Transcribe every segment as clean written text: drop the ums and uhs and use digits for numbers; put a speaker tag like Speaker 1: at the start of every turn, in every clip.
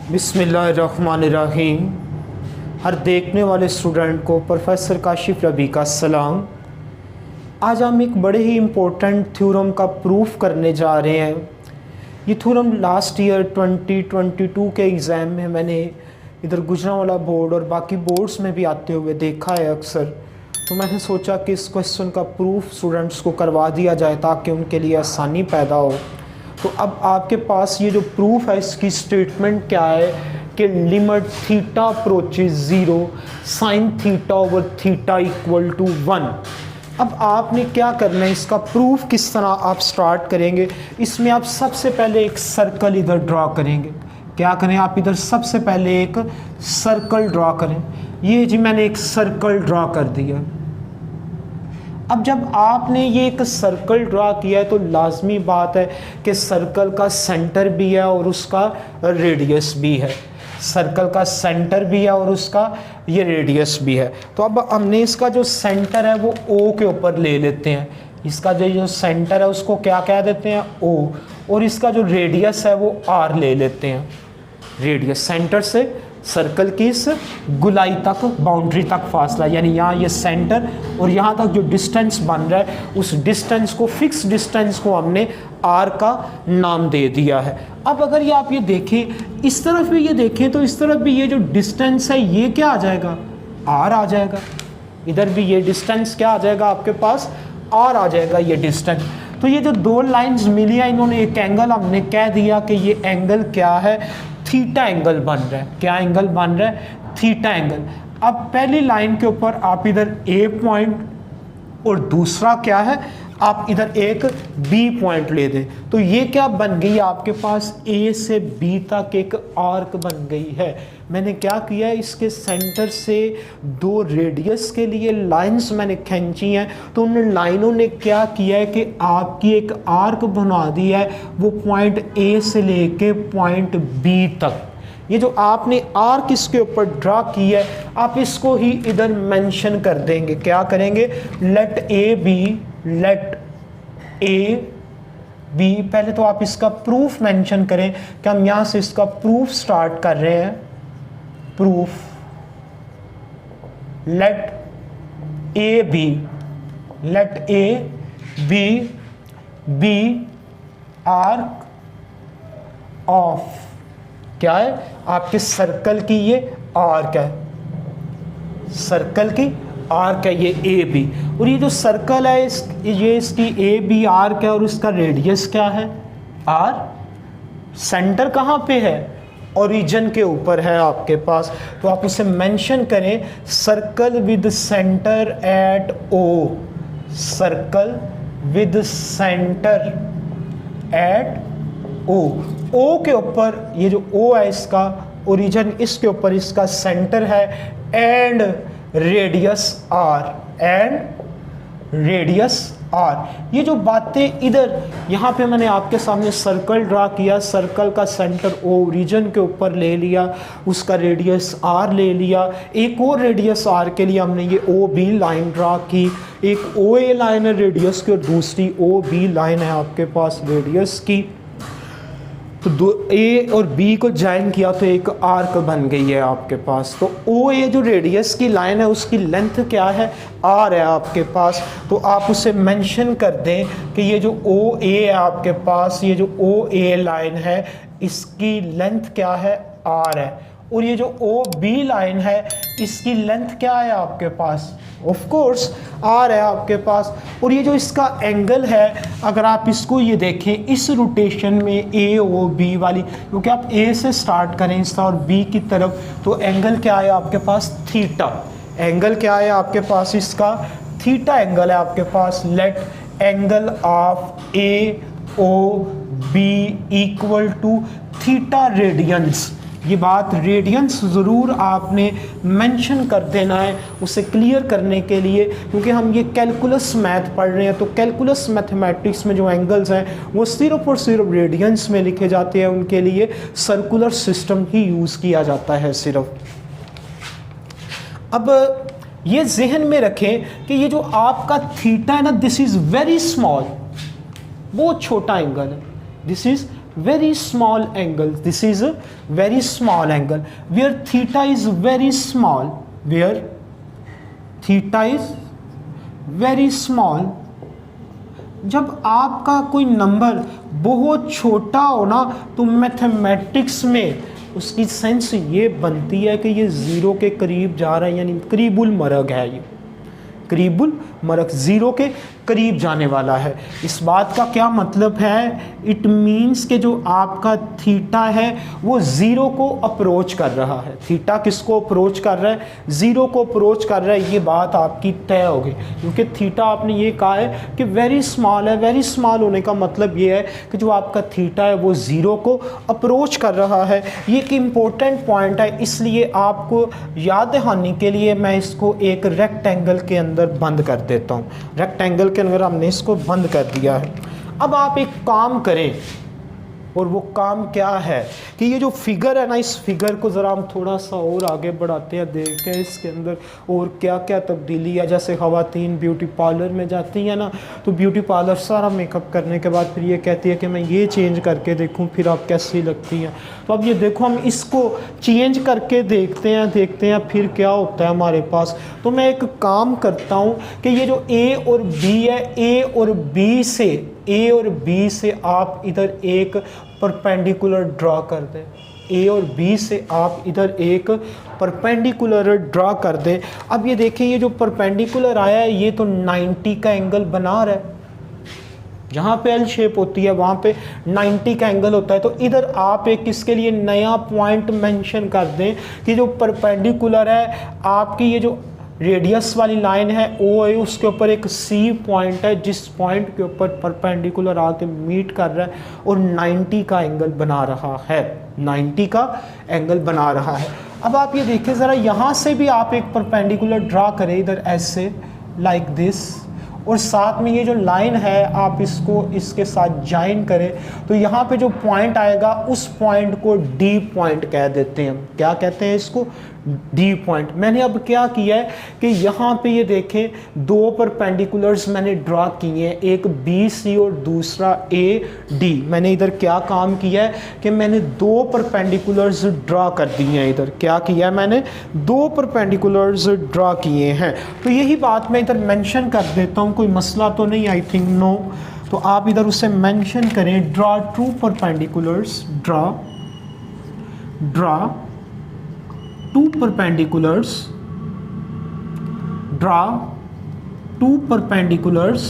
Speaker 1: बिस्मिल्लाहिर्रहमानिर्रहीम। हर देखने वाले स्टूडेंट को प्रोफेसर काशिफ रबी का सलाम। आज हम एक बड़े ही इम्पोर्टेंट थ्योरम का प्रूफ करने जा रहे हैं। ये थ्योरम लास्ट ईयर 2022 के एग्ज़ाम में मैंने इधर गुजरांवाला बोर्ड और बाकी बोर्ड्स में भी आते हुए देखा है अक्सर, तो मैंने सोचा कि इस क्वेश्चन का प्रूफ स्टूडेंट्स को करवा दिया जाए ताकि उनके लिए आसानी पैदा हो। तो अब आपके पास ये जो प्रूफ है इसकी स्टेटमेंट क्या है कि limit theta approaches 0 sine theta over theta equal to 1। अब आपने क्या करना है, इसका प्रूफ किस तरह आप स्टार्ट करेंगे। इसमें आप सबसे पहले एक सर्कल इधर ड्रा करेंगे। क्या करें, आप इधर सबसे पहले एक सर्कल ड्रा करें। ये जी मैंने एक सर्कल ड्रा कर दिया। अब जब आपने ये एक सर्कल ड्रा किया है तो लाजमी बात है कि सर्कल का सेंटर भी है और उसका रेडियस भी है। सर्कल का सेंटर भी है और उसका ये रेडियस भी है। तो अब हमने इसका जो सेंटर है वो O के ऊपर ले लेते हैं। इसका जो सेंटर है उसको क्या कह देते हैं, O, और इसका जो रेडियस है वो R ले लेते हैं। रेडियस सेंटर से सर्कल की इस गुलाई तक, बाउंड्री तक फासला, यानी यहाँ ये सेंटर और यहाँ तक जो डिस्टेंस बन रहा है उस डिस्टेंस को, फिक्स डिस्टेंस को हमने R का नाम दे दिया है। अब अगर ये आप ये देखें, इस तरफ भी ये देखें तो इस तरफ भी ये जो डिस्टेंस है ये क्या आ जाएगा, R आ जाएगा। इधर भी ये डिस्टेंस क्या आ जाएगा आपके पास, R आ जाएगा ये डिस्टेंस। तो ये जो दो लाइंस मिली है इन्होंने एक एंगल, हमने कह दिया कि ये एंगल क्या है, थीटा एंगल बन रहा है। क्या एंगल बन रहा है, थीटा एंगल। अब पहली लाइन के ऊपर आप इधर A पॉइंट और दूसरा क्या है, आप इधर एक B पॉइंट ले दें तो ये क्या बन गई, आपके पास A से B तक एक आर्क बन गई है। मैंने क्या किया है, इसके सेंटर से दो रेडियस के लिए लाइंस मैंने खींची हैं, तो उन लाइनों ने क्या किया है कि आपकी एक आर्क बना दी है, वो पॉइंट A से लेके पॉइंट B तक। ये जो आपने आर्क इसके ऊपर ड्रा की है आप इसको ही इधर मेंशन कर देंगे। क्या करेंगे, लेट ए बी। पहले तो आप इसका प्रूफ मेंशन करें कि हम यहां से इसका प्रूफ स्टार्ट कर रहे हैं। Proof let A B arc of, क्या है, आपके सर्कल की ये आर्क है, सर्कल की आर्क है ये ए बी। और ये जो सर्कल है ये इसकी ए बी आर्क है और इसका रेडियस क्या है, आर। सेंटर कहाँ पे है, ओरिजिन के ऊपर है आपके पास, तो आप उसे मेंशन करें, circle with centre at O, circle with centre at O के ऊपर ये जो O है इसका ओरिजिन, इसके ऊपर इसका सेंटर है, एंड रेडियस R। ये जो बातें इधर यहाँ पे मैंने आपके सामने सर्कल ड्रा किया, सर्कल का सेंटर O ओरिजिन के ऊपर ले लिया, उसका रेडियस R ले लिया, एक और रेडियस R के लिए हमने ये OB लाइन ड्रा की, एक OA लाइन है रेडियस की और दूसरी OB लाइन है आपके पास रेडियस की। तो दो A और B को ज्वाइन किया तो एक आर्क बन गई है आपके पास। तो OA जो रेडियस की लाइन है उसकी लेंथ क्या है, R है आपके पास, तो आप उसे मेंशन कर दें कि ये जो OA है आपके पास, ये जो OA लाइन है इसकी लेंथ क्या है, R है, और ये जो OB लाइन है इसकी लेंथ क्या है आपके पास, ऑफ कोर्स R है आपके पास। और ये जो इसका एंगल है, अगर आप इसको ये देखें इस रोटेशन में AOB वाली, क्योंकि आप A से स्टार्ट करें इसका और B की तरफ, तो एंगल क्या है आपके पास, थीटा। एंगल क्या है आपके पास, इसका थीटा एंगल है आपके पास। Let angle of AOB equal to theta radians. ये बात रेडियंस ज़रूर आपने मेंशन कर देना है उसे क्लियर करने के लिए, क्योंकि हम ये कैलकुलस मैथ पढ़ रहे हैं। तो कैलकुलस मैथमेटिक्स में जो एंगल्स हैं वो सिर्फ और सिर्फ रेडियंस में लिखे जाते हैं, उनके लिए सर्कुलर सिस्टम ही यूज़ किया जाता है सिर्फ। अब ये जहन में रखें कि ये जो आपका थीटा है ना, दिस इज़ वेरी स्मॉल, बहुत छोटा एंगल है, this is very small angle. This is a very small angle where theta is very small, where theta is very small. जब आपका कोई नंबर बहुत छोटा हो ना तो मैथमेटिक्स में उसकी सेंस ये बनती है कि ये ज़ीरो के करीब जा रहा है, यानी करीबुल मरग है, ये करीबुल मरग ज़ीरो के करीब जाने वाला है। इस बात का क्या मतलब है? इट मीन्स कि जो आपका थीटा है वो ज़ीरो को अप्रोच कर रहा है। थीटा किसको अप्रोच कर रहा है? ज़ीरो को अप्रोच कर रहा है। ये बात आपकी तय हो गई, क्योंकि थीटा आपने ये कहा है कि वेरी स्मॉल है। वेरी स्मॉल होने का मतलब ये है कि जो आपका थीटा है वो ज़ीरो को अप्रोच कर रहा है। ये एक इम्पोर्टेंट पॉइंट है, इसलिए आपको याद दहानी के लिए मैं इसको एक रेक्टेंगल के अंदर बंद कर देता हूँ। रेक्टेंगल के अंदर हमने इसको बंद कर दिया है। अब आप एक काम करें, और वो काम क्या है कि ये जो फिगर है ना, इस फिगर को ज़रा हम थोड़ा सा और आगे बढ़ाते हैं, देखते हैं इसके अंदर और क्या क्या तब्दीली है। जैसे ख़वातीन ब्यूटी पार्लर में जाती हैं ना, तो ब्यूटी पार्लर सारा मेकअप करने के बाद फिर ये कहती है कि मैं ये चेंज करके देखूं फिर आप कैसी लगती हैं। तो अब ये देखो, हम इसको चेंज करके देखते हैं फिर क्या होता है हमारे पास। तो मैं एक काम करता हूँ कि ये जो ए और बी है, ए और बी से आप इधर एक परपेंडिकुलर ड्रा कर दें। ए और बी से आप इधर एक परपेंडिकुलर ड्रा कर दें। अब ये देखिए, ये जो परपेंडिकुलर आया है ये तो 90 का एंगल बना रहा है। जहाँ पे एल शेप होती है वहाँ पे 90 का एंगल होता है। तो इधर आप एक इसके लिए नया पॉइंट मेंशन कर दें कि जो परपेंडिकुलर है आपकी, ये जो रेडियस वाली लाइन है ओ है, उसके ऊपर एक सी पॉइंट है जिस पॉइंट के ऊपर परपेंडिकुलर आके मीट कर रहा है और 90 का एंगल बना रहा है। 90 का एंगल बना रहा है। अब आप ये देखिए ज़रा, यहाँ से भी आप एक परपेंडिकुलर ड्रा करें इधर ऐसे, लाइक दिस, और साथ में ये जो लाइन है आप इसको इसके साथ ज्वाइन करें तो यहाँ पे जो पॉइंट आएगा उस पॉइंट को डी पॉइंट कह देते हैं। क्या कहते हैं इसको? D point. मैंने अब क्या किया है कि यहाँ पे ये देखें, दो परपेंडिकुलर्स मैंने ड्रा किए हैं, एक बी सी और दूसरा ए डी। मैंने इधर क्या काम किया है कि मैंने दो परपेंडिकुलर्स ड्रा कर दिए हैं। इधर क्या किया है? मैंने दो परपेंडिकुलर्स ड्रा किए हैं। तो यही बात मैं इधर मेंशन कर देता हूँ, कोई मसला तो नहीं, आई थिंक नो। तो आप इधर उसे मेंशन करें, draw two perpendiculars, draw two perpendiculars, draw two perpendiculars।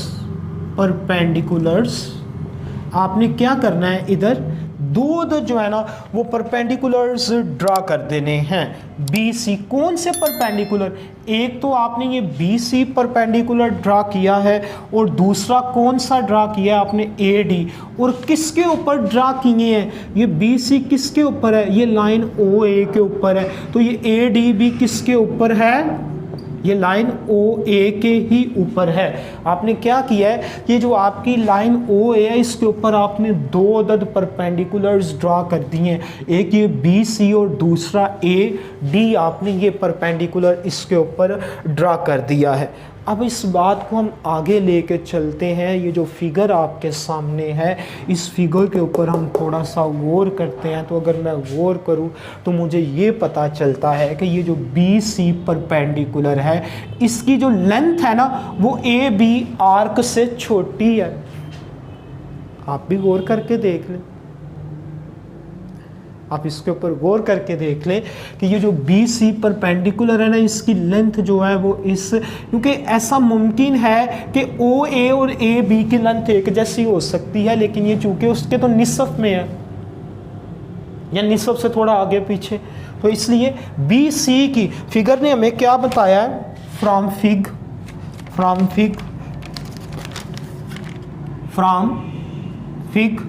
Speaker 1: आपने क्या करना है, इधर दो जो है ना वो परपेंडिकुलर्स ड्रा कर देने हैं। बी सी, कौन से परपेंडिकुलर? एक तो आपने ये बी सी परपेंडिकुलर ड्रा किया है और दूसरा कौन सा ड्रा किया है आपने? A D. और किसके ऊपर ड्रा किए हैं? ये बी सी किसके ऊपर है? ये लाइन ओ ए के ऊपर है। तो ये ए डी भी किसके ऊपर है? ये लाइन ओ ए के ही ऊपर है। आपने क्या किया है, ये जो आपकी लाइन ओ ए है इसके ऊपर आपने दो अदद परपेंडिकुलर्स ड्रा कर दिए हैं, एक ये बी सी और दूसरा ए डी। आपने ये परपेंडिकुलर इसके ऊपर ड्रा कर दिया है। अब इस बात को हम आगे लेके चलते हैं। ये जो फिगर आपके सामने है, इस फिगर के ऊपर हम थोड़ा सा गौर करते हैं। तो अगर मैं गौर करूं तो मुझे ये पता चलता है कि ये जो बी सी परपेंडिकुलर है, इसकी जो लेंथ है ना वो ए बी आर्क से छोटी है। आप भी गौर करके देख लें, आप इसके ऊपर गौर करके देख लें कि ये जो बी सी परपेंडिकुलर है ना, इसकी लेंथ जो है वो इस, क्योंकि ऐसा मुमकिन है कि ओ ए और ए बी की लेंथ एक जैसी हो सकती है, लेकिन ये चूंकि उसके तो निसफ में है या निसफ से थोड़ा आगे पीछे, तो इसलिए बी सी की फिगर ने हमें क्या बताया है? फ्रॉम फिग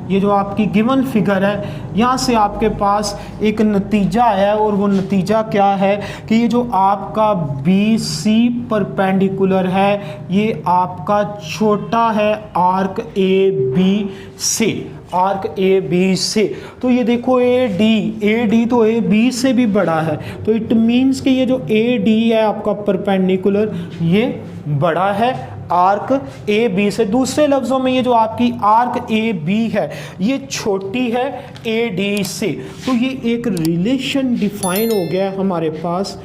Speaker 1: ये जो आपकी गिवन फिगर है, यहाँ से आपके पास एक नतीजा आया है। और वो नतीजा क्या है कि ये जो आपका बी सी परपेंडिकुलर है ये आपका छोटा है आर्क ए बी से, आर्क ए बी से। तो ये देखो ए डी तो ए बी से भी बड़ा है। तो इट मीन्स कि ये जो ए डी है आपका परपेंडिकुलर, ये बड़ा है आर्क ए बी से। दूसरे लफ्ज़ों में ये जो आपकी आर्क ए बी है ये छोटी है ए डी से। तो ये एक रिलेशन डिफाइन हो गया हमारे पास,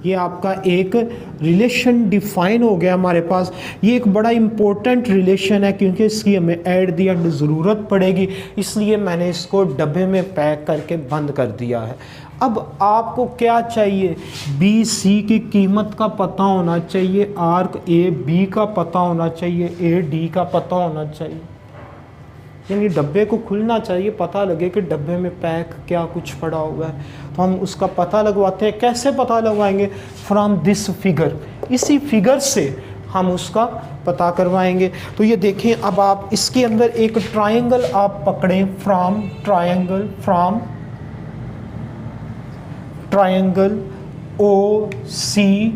Speaker 1: ये आपका एक रिलेशन डिफाइन हो गया हमारे पास। ये एक बड़ा इम्पोर्टेंट रिलेशन है क्योंकि इसकी हमें एट द एंड ज़रूरत पड़ेगी, इसलिए मैंने इसको डब्बे में पैक करके बंद कर दिया है। अब आपको क्या चाहिए, बी सी की कीमत का पता होना चाहिए, आर्क ए बी का पता होना चाहिए, ए डी का पता होना चाहिए। यानी डब्बे को खुलना चाहिए, पता लगे कि डब्बे में पैक क्या कुछ पड़ा हुआ है, तो हम उसका पता लगवाते हैं। कैसे पता लगवाएंगे? फ्रॉम दिस फिगर, इसी फिगर से हम उसका पता करवाएंगे। तो ये देखें, अब आप इसके अंदर एक ट्रायंगल आप पकड़ें, from triangle O C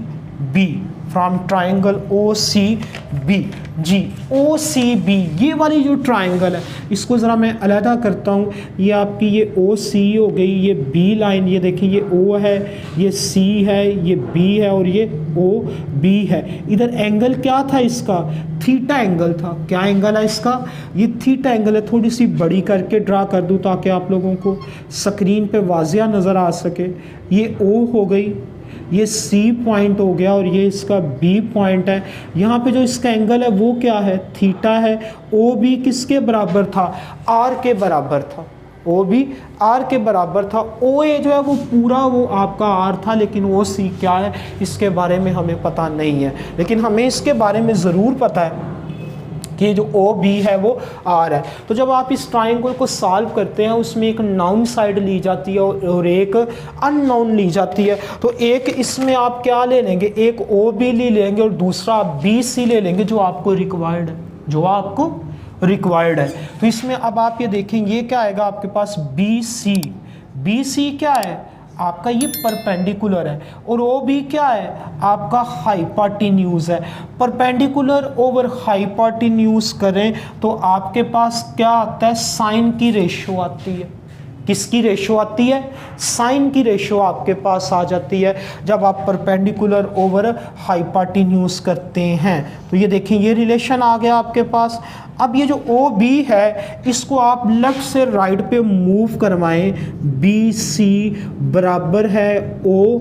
Speaker 1: B, from triangle O C B जी, ओ सी बी ये वाली जो ट्रायंगल है इसको ज़रा मैं अलहदा करता हूँ। ये आपकी ये ओ सी हो गई, ये बी लाइन, ये देखिए ये ओ है, ये सी है, ये बी है और ये ओ बी है। इधर एंगल क्या था इसका? थीटा एंगल था। क्या एंगल है इसका? ये थीटा एंगल है। थोड़ी सी बड़ी करके ड्रा कर दूँ ताकि आप लोगों को स्क्रीन पे वाज़िया नज़र आ सके। ये ओ हो गई, ये C पॉइंट हो गया और ये इसका B पॉइंट है। यहाँ पे जो इसका एंगल है वो क्या है? थीटा है। OB किसके बराबर था? R के बराबर था। OB R के बराबर था। OA जो है वो पूरा वो आपका R था, लेकिन OC क्या है इसके बारे में हमें पता नहीं है, लेकिन हमें इसके बारे में ज़रूर पता है कि जो OB है वो R है। तो जब आप इस ट्रायंगल को सॉल्व करते हैं उसमें एक नाउन साइड ली जाती है और एक अननाउन ली जाती है। तो एक इसमें आप क्या ले लेंगे? एक OB ले लेंगे और दूसरा BC ले लेंगे जो आपको रिक्वायर्ड है, जो आपको रिक्वायर्ड है। तो इसमें अब आप ये देखें, ये क्या आएगा आपके पास? BC। BC क्या है आपका? ये परपेंडिकुलर है। और वो भी क्या है आपका? हाइपोटेन्यूज है। परपेंडिकुलर ओवर हाइपोटेन्यूज करें तो आपके पास क्या आता है? साइन की रेशो आती है। किसकी रेशो आती है? साइन की रेशो आपके पास आ जाती है जब आप परपेंडिकुलर ओवर हाइपोटेन्यूज करते हैं। तो ये देखें, ये रिलेशन आ गया आपके पास। अब ये जो ओ बी है इसको आप लेफ्ट से राइट पे मूव करवाएं। बी सी बराबर है ओ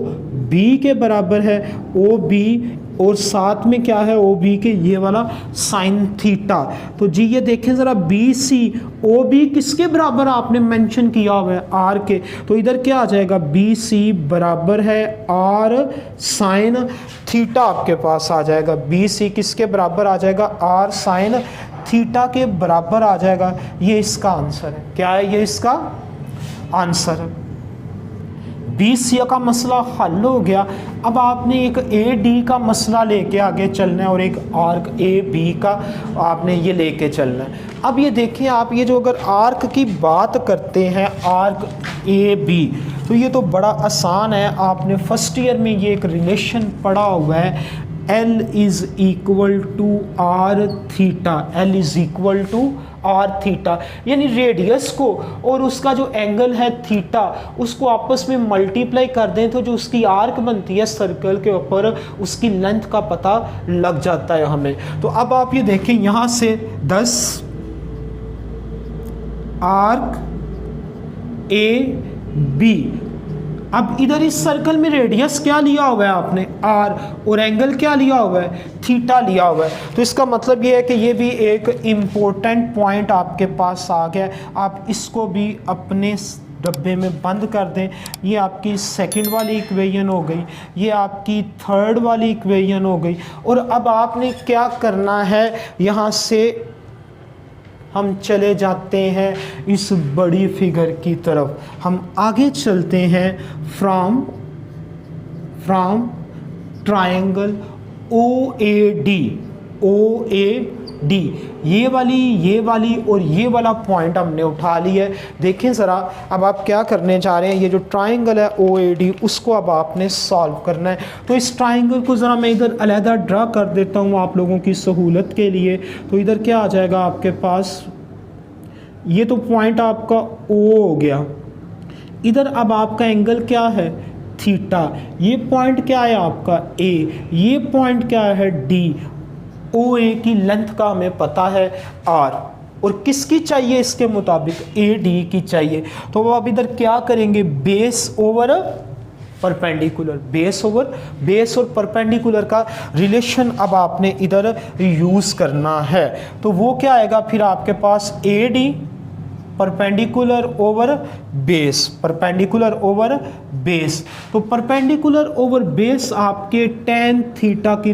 Speaker 1: बी के बराबर है, ओ बी और साथ में क्या है? ओ बी के ये वाला साइन थीटा। तो जी ये देखें ज़रा, बी सी ओ बी किसके बराबर आपने मेंशन किया हुआ है? आर के। तो इधर क्या आ जाएगा? बी सी बराबर है आर साइन थीटा आपके पास आ जाएगा। बी सी किसके बराबर आ जाएगा? आर साइन थीटा के बराबर आ जाएगा। ये इसका आंसर है। क्या है? ये इसका आंसर है। BC का मसला हल हो गया। अब आपने एक AD का मसला लेके आगे चलना है और एक आर्क AB का आपने ये लेके चलना है। अब ये देखिए आप, ये जो अगर आर्क की बात करते हैं, आर्क AB, तो ये तो बड़ा आसान है। आपने फर्स्ट ईयर में ये एक रिलेशन पढ़ा हुआ है, L is equal to R theta. L is equal to R theta, यानी रेडियस को और उसका जो एंगल है थीटा उसको आपस में मल्टीप्लाई कर दें तो जो उसकी आर्क बनती है सर्कल के ऊपर उसकी लेंथ का पता लग जाता है हमें। तो अब आप ये देखें, यहाँ से 10 आर्क AB। अब इधर इस सर्कल में रेडियस क्या लिया हुआ है आपने? आर, और एंगल क्या लिया हुआ है? थीटा लिया हुआ है। तो इसका मतलब ये है कि ये भी एक इम्पोर्टेंट पॉइंट आपके पास आ गया। आप इसको भी अपने डब्बे में बंद कर दें। ये आपकी सेकंड वाली इक्वेशन हो गई, ये आपकी थर्ड वाली इक्वेशन हो गई। और अब आपने क्या करना है, यहाँ से हम चले जाते हैं इस बड़ी फिगर की तरफ। हम आगे चलते हैं फ्रॉम ट्रायंगल OAD। ये वाली और ये वाला पॉइंट हमने उठा लिया है। देखें ज़रा, अब आप क्या करने जा रहे हैं, ये जो ट्रायंगल है OAD उसको अब आपने सॉल्व करना है। तो इस ट्रायंगल को ज़रा मैं इधर अलहदा ड्रा कर देता हूँ आप लोगों की सहूलत के लिए। तो इधर क्या आ जाएगा आपके पास? ये तो पॉइंट आपका O हो गया। इधर अब आपका एंगल क्या है? थीटा। ये पॉइंट क्या है आपका? A। ये पॉइंट क्या है? D। ओ ए की लेंथ का हमें पता है आर, और किसकी चाहिए इसके मुताबिक ए डी की चाहिए। तो अब इधर क्या करेंगे, बेस ओवर परपेंडिकुलर, बेस और परपेंडिकुलर का रिलेशन अब आपने इधर यूज़ करना है। तो वो क्या आएगा फिर आपके पास A D perpendicular over base, perpendicular over base. तो परपेंडिकुलर ओवर बेस आपके tan थीटा की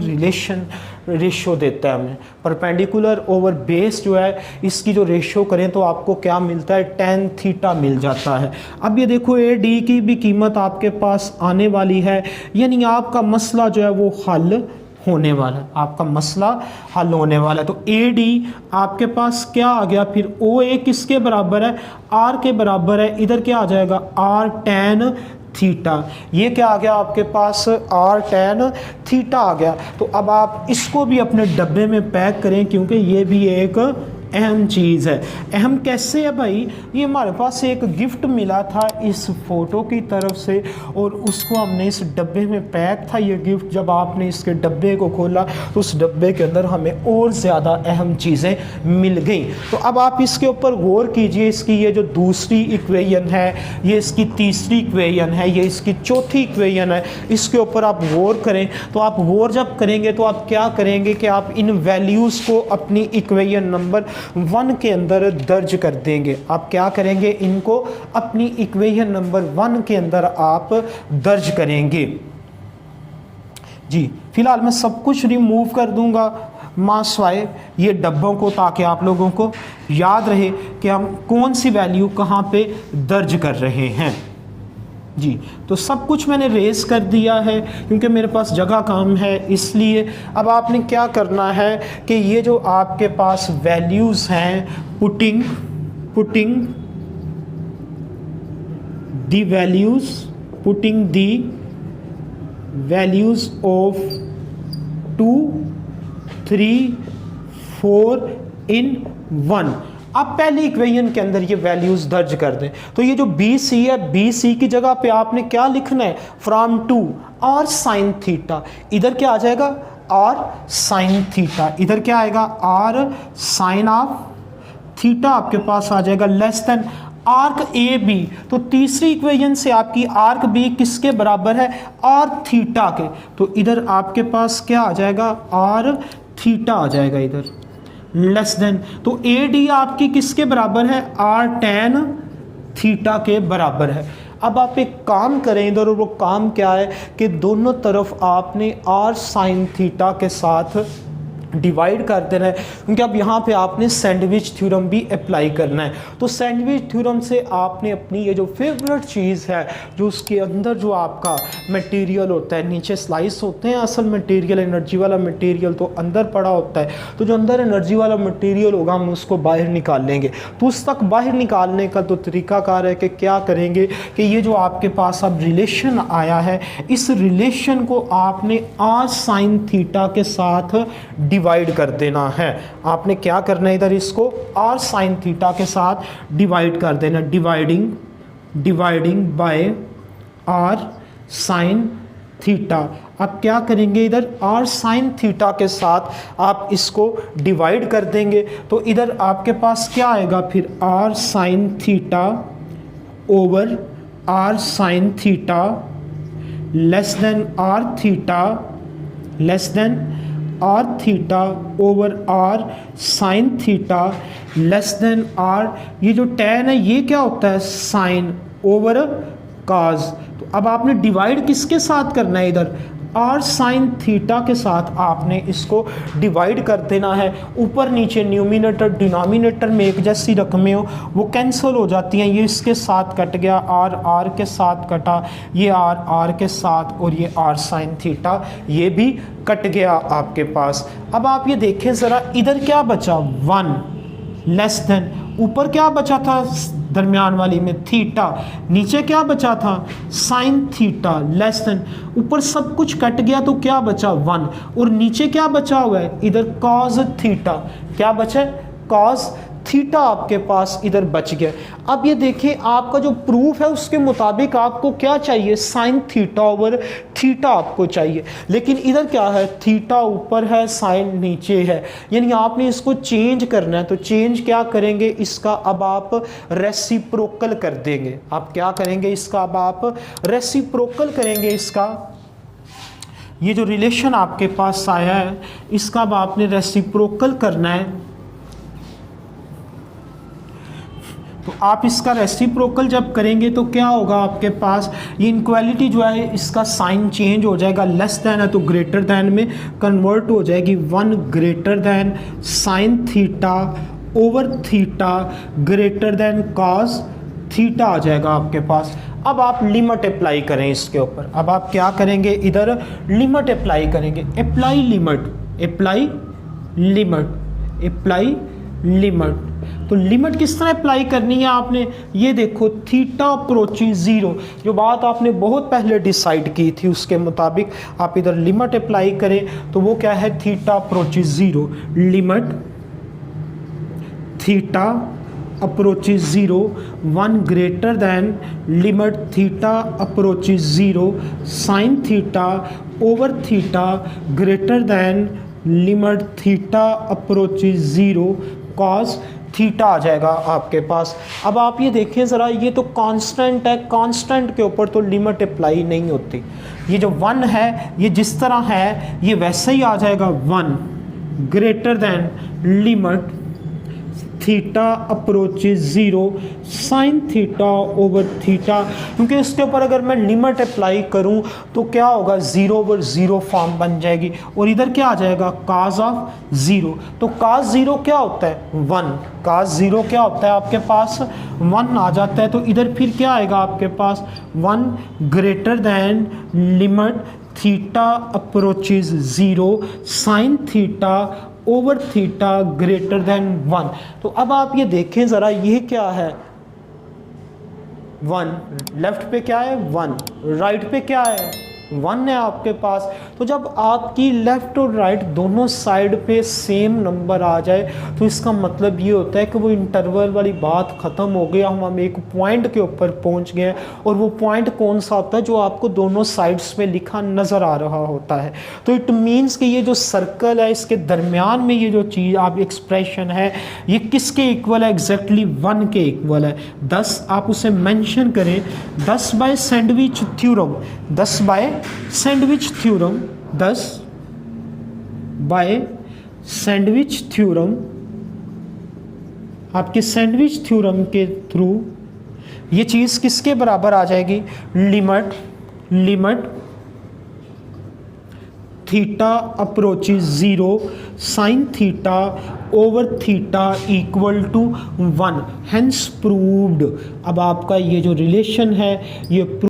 Speaker 1: रेशियो देता है हमें। परपेंडिकुलर ओवर बेस जो है इसकी जो रेशियो करें तो आपको क्या मिलता है, tan थीटा मिल जाता है। अब ये देखो ए डी की भी कीमत आपके पास आने वाली है, यानी आपका मसला जो है वो हल होने वाला है, आपका मसला हल होने वाला है। तो ए डी आपके पास क्या आ गया फिर, ओ ए किसके बराबर है, आर के बराबर है। इधर क्या आ जाएगा, आर tan थीटा। ये क्या आ गया आपके पास, आर tan थीटा आ गया। तो अब आप इसको भी अपने डब्बे में पैक करें, क्योंकि ये भी एक अहम चीज़ है। अहम कैसे है भाई, ये हमारे पास एक गिफ्ट मिला था इस फ़ोटो की तरफ से, और उसको हमने इस डब्बे में पैक था ये गिफ्ट। जब आपने इसके डब्बे को खोला तो उस डब्बे के अंदर हमें और ज़्यादा अहम चीज़ें मिल गई। तो अब आप इसके ऊपर गौर कीजिए, इसकी ये जो दूसरी इक्वेशन है, ये इसकी तीसरी इक्वेशन है, ये इसकी चौथी इक्वेशन है, इसके ऊपर आप गौर करें। तो आप गौर जब करेंगे तो आप क्या करेंगे कि आप इन वैल्यूज़ को अपनी इक्वेशन नंबर 1 के अंदर दर्ज कर देंगे। आप क्या करेंगे, इनको अपनी इक्वेशन नंबर 1 के अंदर आप दर्ज करेंगे। जी फिलहाल मैं सब कुछ रिमूव कर दूंगा मास्वाए ये डब्बों को, ताकि आप लोगों को याद रहे कि हम कौन सी वैल्यू कहाँ पे दर्ज कर रहे हैं। जी तो सब कुछ मैंने रेस कर दिया है क्योंकि मेरे पास जगह कम है, इसलिए अब आपने क्या करना है कि ये जो आपके पास वैल्यूज़ हैं, पुटिंग दी वैल्यूज़ ऑफ 2, 3, 4 इन 1। अब पहली इक्वेशन के अंदर ये वैल्यूज़ दर्ज कर दें। तो ये जो बी सी है, बी सी की जगह पे आपने क्या लिखना है, from two R sine theta. इधर क्या आ जाएगा, आर साइन थीटा। इधर क्या आएगा, आर साइन ऑफ थीटा आपके पास आ जाएगा, less than arc A B. तो तीसरी इक्वेशन से आपकी आर्क बी किसके बराबर है, आर थीटा के। तो इधर आपके पास क्या आ जाएगा, आर थीटा आ जाएगा इधर, लेस देन। तो ए डी आपकी किसके बराबर है, आर tan थीटा के बराबर है। अब आप एक काम करें इधर, और वो काम क्या है कि दोनों तरफ आपने आर साइन थीटा के साथ डिवाइड कर देना है, क्योंकि अब यहाँ पे आपने सैंडविच थ्योरम भी अप्लाई करना है। तो सैंडविच थ्योरम से आपने अपनी ये जो फेवरेट चीज़ है, जो उसके अंदर जो आपका मटेरियल होता है, नीचे स्लाइस होते हैं असल मटेरियल, एनर्जी वाला मटेरियल तो अंदर पड़ा होता है। तो जो अंदर एनर्जी वाला मटेरियल होगा हम उसको बाहर निकाल लेंगे। तो उस तक बाहर निकालने का तो तरीकाकार है कि क्या करेंगे कि ये जो आपके पास अब रिलेशन आया है, इस रिलेशन को आपने आर साइन थीटा के साथ डिवाइड कर देना है। आपने क्या करना है, इधर इसको आर साइन थीटा के साथ डिवाइड कर देना, dividing by R sine theta. आप क्या करेंगे, इधर आर साइन थीटा के साथ आप इसको डिवाइड कर देंगे। तो इधर आपके पास क्या आएगा फिर, R sine theta over R sine theta less than R theta, less than R theta over R sine theta less than R. ये जो tan है ये क्या होता है, साइन ओवर काज। तो अब आपने डिवाइड किसके साथ करना है, इधर आर साइन थीटा के साथ आपने इसको डिवाइड कर देना है। ऊपर नीचे न्यूमिनेटर डिनोमिनेटर में एक जैसी रकमें हो वो कैंसिल हो जाती हैं। ये इसके साथ कट गया, आर आर के साथ कटा, ये आर आर के साथ, और ये आर साइन थीटा ये भी कट गया आपके पास। अब आप ये देखें ज़रा, इधर क्या बचा, 1 लेस देन, ऊपर क्या बचा था दरमियान वाली में थीटा, नीचे क्या बचा था साइन थीटा लेस देन। ऊपर सब कुछ कट गया तो क्या बचा 1, और नीचे क्या बचा हुआ है इधर कॉज थीटा। क्या बचा है, कॉज थीटा आपके पास इधर बच गया। अब ये देखिए आपका जो प्रूफ है उसके मुताबिक आपको क्या चाहिए, साइन थीटा ओवर थीटा आपको चाहिए, लेकिन इधर क्या है, थीटा ऊपर है साइन नीचे है, यानी आपने इसको चेंज करना है। तो चेंज क्या करेंगे, इसका अब आप रेसिप्रोकल कर देंगे। आप क्या करेंगे, इसका अब आप रेसिप्रोकल करेंगे। इसका ये जो रिलेशन आपके पास आया है इसका अब आपने रेसिप्रोकल करना है। तो आप इसका रेसिप्रोकल जब करेंगे तो क्या होगा, आपके पास ये इनक्वालिटी जो है इसका साइन चेंज हो जाएगा, लेस देन है तो ग्रेटर देन में कन्वर्ट हो जाएगी। 1 greater than sine theta over theta greater than cos theta आ जाएगा आपके पास। अब आप लिमिट अप्लाई करें इसके ऊपर। अब आप क्या करेंगे, इधर लिमिट अप्लाई करेंगे। Apply limit, apply limit, apply limit. तो लिमिट किस तरह अप्लाई करनी है आपने, ये देखो थीटा अप्रोचिंग ज़ीरो, जो बात आपने बहुत पहले डिसाइड की थी उसके मुताबिक आप इधर लिमिट अप्लाई करें। तो वो क्या है, theta approaching zero, limit theta approaching zero 1 greater than limit theta approaching zero sine theta over theta greater than limit theta approaching zero cos theta आ जाएगा आपके पास। अब आप ये देखें ज़रा, ये तो कांस्टेंट है, कांस्टेंट के ऊपर तो लिमिट अप्लाई नहीं होती। ये जो 1 है ये जिस तरह है ये वैसे ही आ जाएगा, 1 greater than limit theta approaches zero sine theta over theta, क्योंकि इसके ऊपर अगर मैं लिमिट अप्लाई करूं तो क्या होगा, 0 ओवर 0 फॉर्म बन जाएगी और इधर क्या आ जाएगा, काज ऑफ 0। तो काज 0 क्या होता है, 1, काज 0 क्या होता है आपके पास 1 आ जाता है। तो इधर फिर क्या आएगा आपके पास, 1 greater than limit theta approaches 0 sine theta over theta greater then 1। तो अब आप ये देखें ज़रा, ये क्या है, 1 लेफ्ट पे क्या है 1, राइट पे क्या है 1 है आपके पास। तो जब आपकी लेफ़्ट और राइट दोनों साइड पे सेम नंबर आ जाए तो इसका मतलब ये होता है कि वो इंटरवल वाली बात ख़त्म हो गई, हम एक पॉइंट के ऊपर पहुंच गए। और वो पॉइंट कौन सा होता है, जो आपको दोनों साइड्स में लिखा नज़र आ रहा होता है। तो इट मीन्स कि ये जो सर्कल है इसके दरमियान में ये जो चीज़ आप एक्सप्रेशन है ये किसके इक्वल है, एग्जैक्टली 1 के इक्वल है। 10 आप उसे मेंशन करें, 10 by sandwich theorem, 10 by sandwich theorem, 10 by sandwich theorem, आपके सैंडविच थ्योरम के थ्रू ये चीज़ किसके बराबर आ जाएगी, limit theta approaches 0 sine theta over theta equal to 1, hence proved. अब आपका ये जो रिलेशन है ये